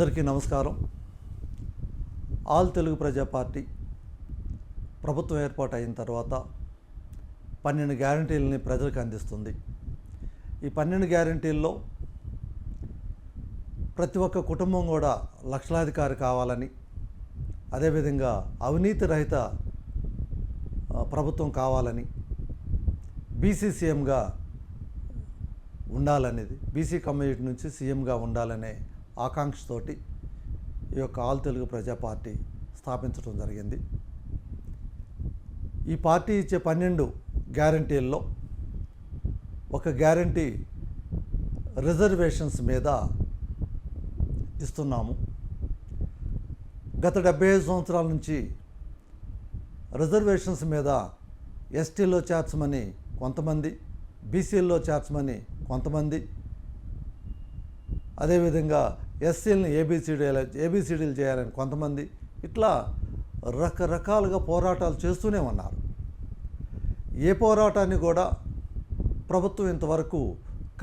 అందరికీ నమస్కారం. All Telugu Praja party ప్రభుత్వం ఏర్పాటు అయిన తర్వాత 12 గ్యారంటీలని ప్రజలకు అందిస్తుంది. ఈ 12 గ్యారంటీల్లో ప్రతి ఒక్క కుటుంబం కూడా లక్షలాధికారి కావాలని, అదేవిధంగా అవినీతి రహిత ప్రభుత్వం కావాలని, బీసీ సీఎంగా ఉండాలనేది, బీసీ కమ్యూనిటీ నుంచి సీఎంగా ఉండాలనే ఆకాంక్షతోటి ఈ యొక్క ఆల్ తెలుగు ప్రజా పార్టీ స్థాపించడం జరిగింది. ఈ పార్టీ ఇచ్చే 12 గ్యారంటీల్లో ఒక గ్యారంటీ రిజర్వేషన్స్ మీద ఇస్తున్నాము. గత 75 సంవత్సరాల నుంచి రిజర్వేషన్స్ మీద ఎస్టీలో చేర్చమని కొంతమంది, బీసీల్లో చేర్చమని కొంతమంది, అదేవిధంగా ఎస్సీలని ఏబిసిడీలు చేయాలని కొంతమంది, ఇట్లా రకరకాలుగా పోరాటాలు చేస్తూనే ఉన్నారు. ఏ పోరాటాన్ని కూడా ప్రభుత్వం ఇంతవరకు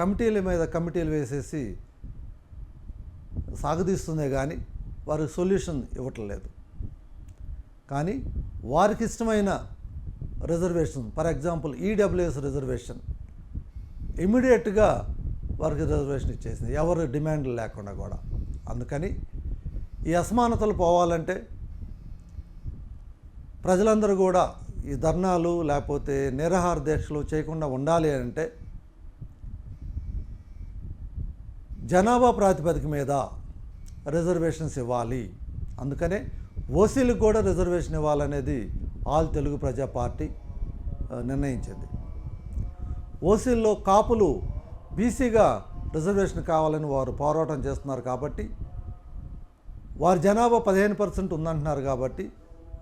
కమిటీల మీద కమిటీలు వేసేసి సాగదీస్తుందే కానీ వారికి సొల్యూషన్ ఇవ్వట్లేదు. కానీ వారికి ఇష్టమైన reservation, for example EWS reservation ఇమీడియట్గా వారికి రిజర్వేషన్ ఇచ్చేసింది, ఎవరు డిమాండ్లు లేకుండా కూడా. అందుకని ఈ అసమానతలు పోవాలంటే ప్రజలందరూ కూడా ఈ ధర్నాలు లేకపోతే నిరాహార దీక్షలు చేయకుండా ఉండాలి అంటే జనాభా ప్రాతిపదిక మీద రిజర్వేషన్స్ ఇవ్వాలి. అందుకనే ఓసీలకు కూడా రిజర్వేషన్ ఇవ్వాలనేది ఆల్ తెలుగు ప్రజా పార్టీ నిర్ణయించింది. ఓసీల్లో కాపులు బీసీగా రిజర్వేషన్ కావాలని వారు పోరాటం చేస్తున్నారు కాబట్టి, వారి జనాభా 15% ఉందంటున్నారు కాబట్టి,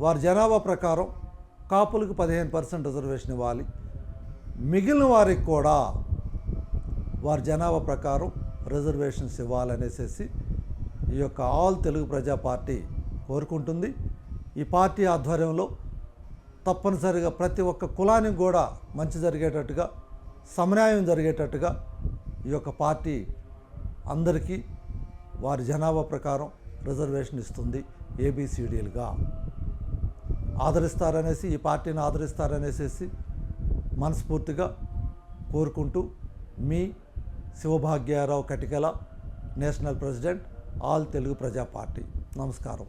వారి జనాభా ప్రకారం కాపులకు 15% రిజర్వేషన్ ఇవ్వాలి. మిగిలిన వారికి కూడా వారి జనాభా ప్రకారం రిజర్వేషన్స్ ఇవ్వాలనేసి ఈ యొక్క ఆల్ తెలుగు ప్రజా పార్టీ కోరుకుంటుంది. ఈ పార్టీ ఆధ్వర్యంలో తప్పనిసరిగా ప్రతి ఒక్క కులానికి కూడా మంచి జరిగేటట్టుగా, సమన్యాయం జరిగేటట్టుగా ఈ యొక్క పార్టీ అందరికీ వారి జనాభా ప్రకారం రిజర్వేషన్ ఇస్తుంది. ఏబిసిడీలుగా ఆదరిస్తారనేసి, ఈ పార్టీని ఆదరిస్తారనేసి మనస్ఫూర్తిగా కోరుకుంటూ, మీ Shivabhagyarao Katikala, national president, all Telugu Praja party. నమస్కారం.